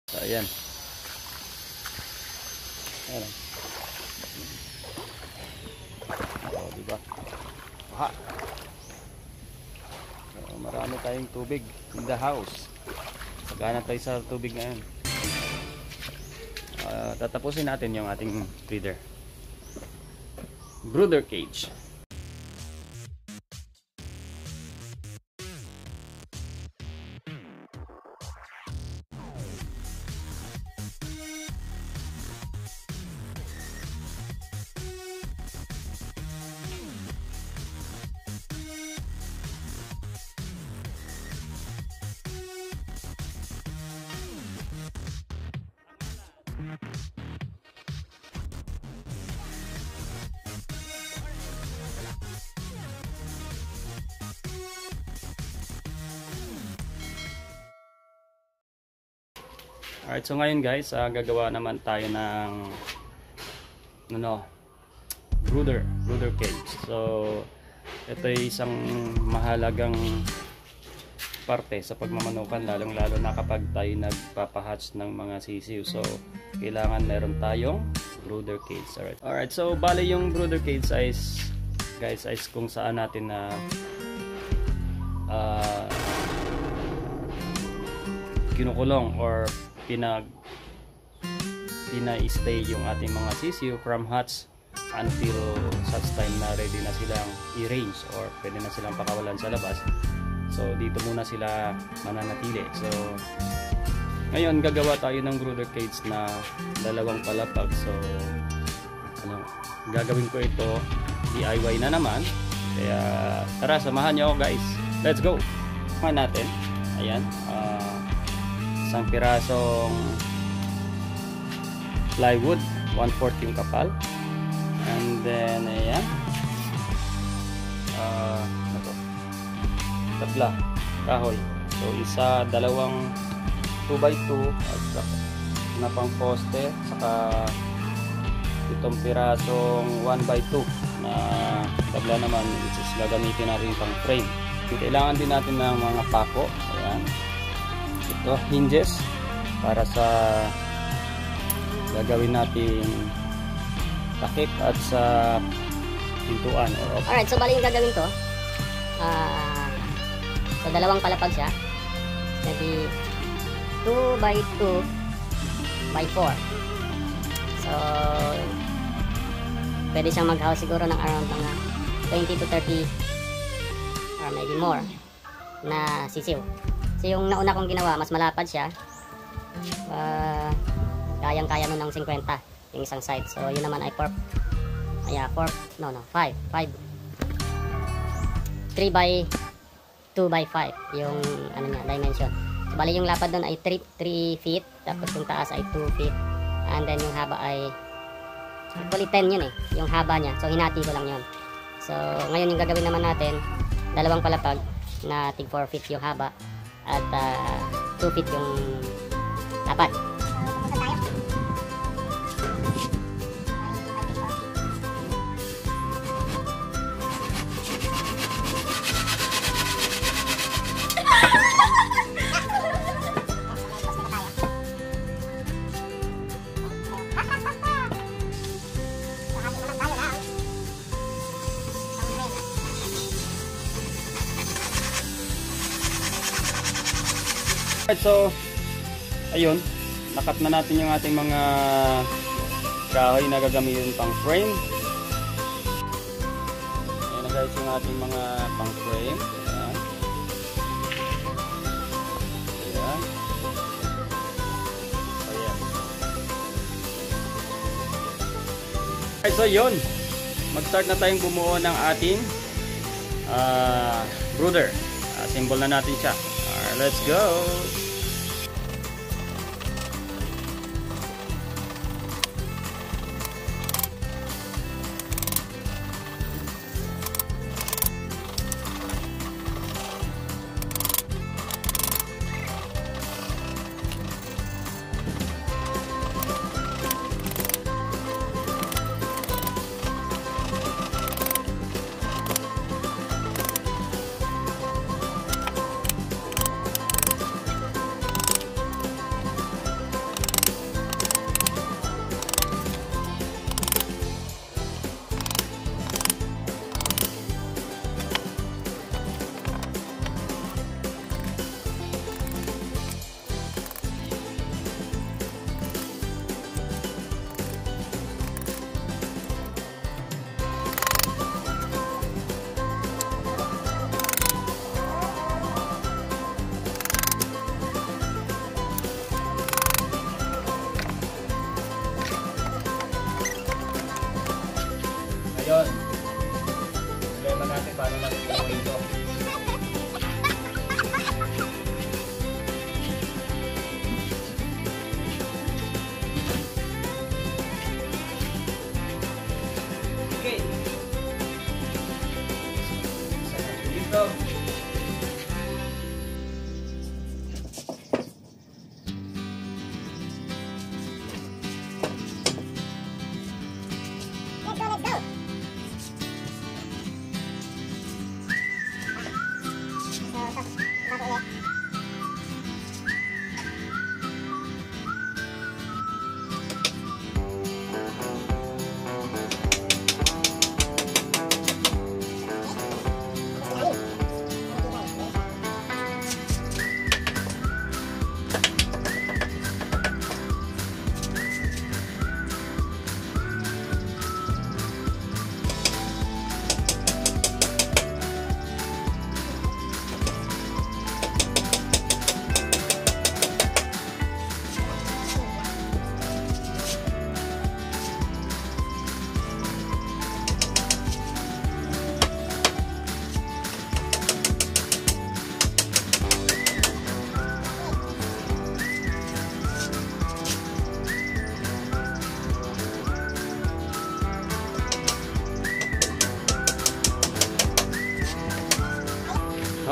So, ayan. Ayan. So, diba? Ha! So, marami tayong tubig in the house. Sagana tayo sa tubig ngayon. Tatapusin natin yung ating brooder cage. Alright, so ngayon guys, gagawa naman tayo ng brooder cage. So ito ay isang mahalagang parte sa pagmamanukan, lalong lalo na kapag tayo nagpapahatch ng mga sisiw. So kailangan meron tayong brooder cage. Alright, so bale yung brooder cage size guys ay kung saan natin na kinukulong or pina-stay yung ating mga sisiw from hatch until such time na ready na silang i-range or pwede na silang pakawalan sa labas. So dito muna sila mananatili. So ngayon gagawa tayo ng brooder cage na 2 palapag. So gagawin ko ito DIY na naman. Kaya tara, samahan niyo ako guys. Let's go. Samahan natin. Ayan. Isang pirasong plywood, 1/4 yung kapal, and then ayan, tabla, kahoy. So isa, 2x2 at saka na pang poste, saka itong pirasong 1x2 na tabla naman, which is gagamitin natin pang frame. Kailangan din natin ng mga pako. Ayan, ito hinges para sa gagawin nating takip at sa pintuan. Alright, so bali yung gagawin ko, so 2 palapag siya, maybe 2x2x4. So pwede siyang mag-house siguro ng around mga 20 to 30 or maybe more na sisiw. So yung nauna kong ginawa, mas malapad siya, kayang-kaya nun ng 50 yung isang side. So yun naman ay 5 3x2x5 yung niya, dimension. So bali yung lapad doon ay 3 feet, tapos yung taas ay 2 feet, and then yung haba ay actually 10 yun yung haba niya. So hinati ko lang yun. So ngayon yung gagawin naman natin, 2 palapag na tig 4 feet yung haba at 2 feet yung lapad. So ayun, nakat na natin yung ating mga kahoy na gagamitin pang frame. Ayan na guys yung ating mga pang frame. Ayan. Ayan. Ayan. Okay, so yun, mag-start na tayong bumuo ng ating brooder. Assemble na natin siya. Let's go!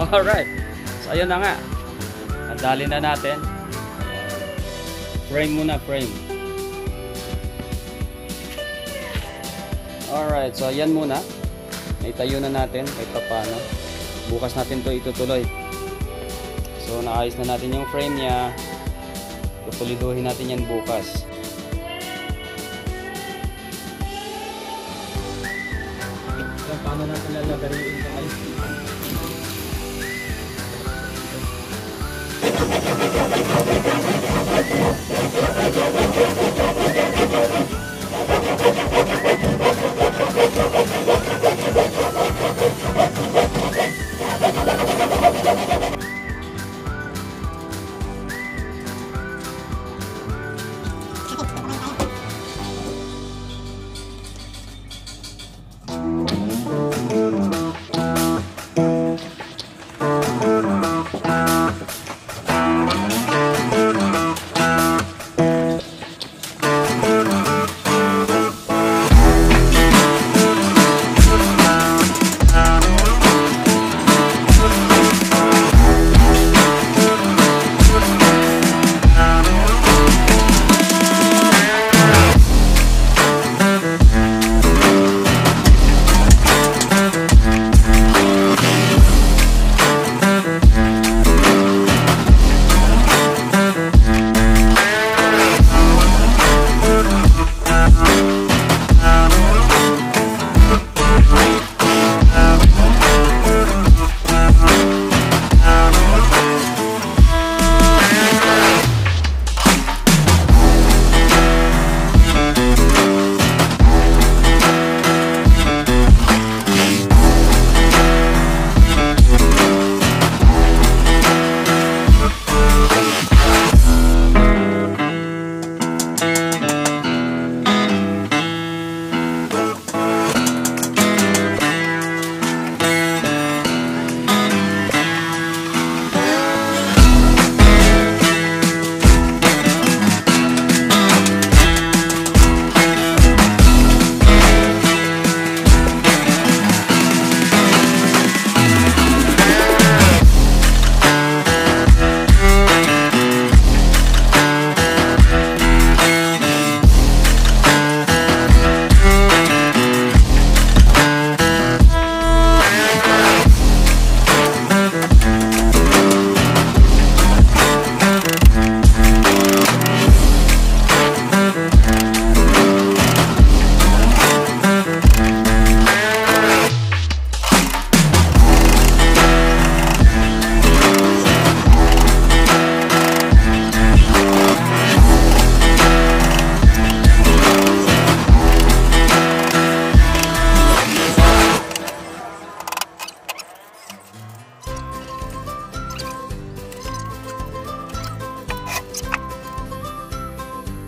Alright. So, ayun na nga. Nadali na natin. Frame muna, frame. Alright. So, ayan muna. Naitayo na natin kahit paano. Bukas natin to itutuloy. So, naayos na natin yung frame niya. Tutuliduhin natin yan bukas. So, paano natin lalagarin ito ay?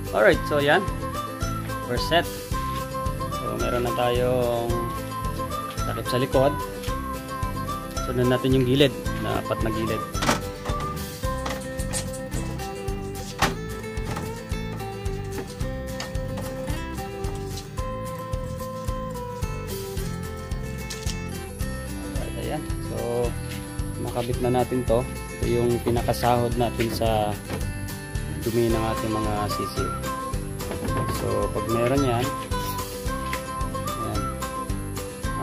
Alright, so yan. We're set. So meron na tayong takip sa likod. Sunod natin yung gilid, na apat na gilid. Alright, ayan. So nakabit na natin to. Ito yung pinakasahod natin sa dumi ng ating mga sisiw. So pag meron yan, ayan,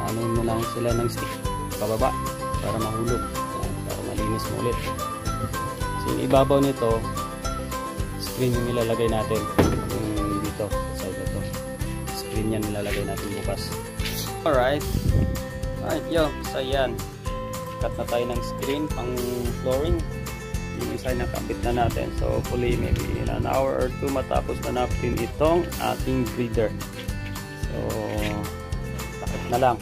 anuhin mo lang sila ng stick pababa para mahulog, ayan, para malinis mo ulit. So yung ibabaw nito, screen yung nilalagay natin, yung dito sa ito, screen yan nilalagay natin bukas. Alright, yo, so yan, cut na tayo ng screen pang flooring. Yung isa nakabit na natin. So hopefully maybe in an hour or two matapos na natin itong ating breeder. So takip na lang.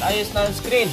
Ayos na ang screen.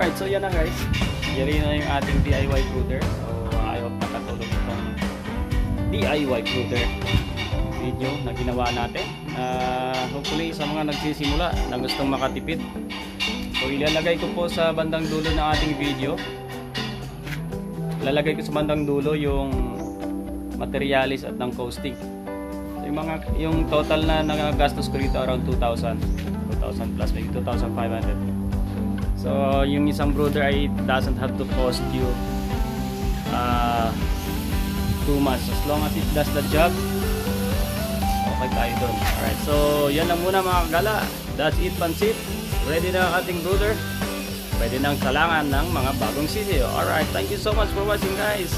Alright, so yan na guys. Yan na yung ating DIY brooder. So I hope nakatulong itong DIY brooder video na ginawa natin. Hopefully sa mga nagsisimula na gustong makatipid. So ilalagay ko po sa bandang dulo ng ating video. Ilalagay ko sa bandang dulo yung materialis at ng costing. So yung total na nagagastos ko rito around 2,000 plus, maybe 2,500. So yung isang brooder ay doesn't have to cost you too much as long as it does the job. Okay tayo doon. Alright, so yan lang muna mga kagala. That's it, pansit. Ready na ang ating brooder. Pwede nang salangan ng mga bagong sisiyo. Alright, thank you so much for watching guys.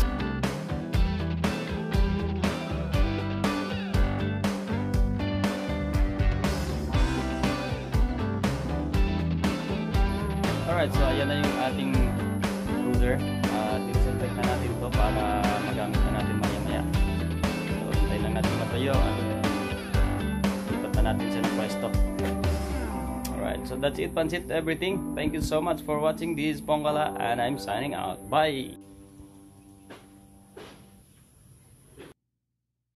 Alright, so ayan na yung ating brooder. Disinfect na natin ito para magamit na natin maya-maya. So, hintay lang natin matayo at lipat na natin sa pwesto. Alright, so that's it, pansit, everything. Thank you so much for watching. This is Pongala and I'm signing out. Bye!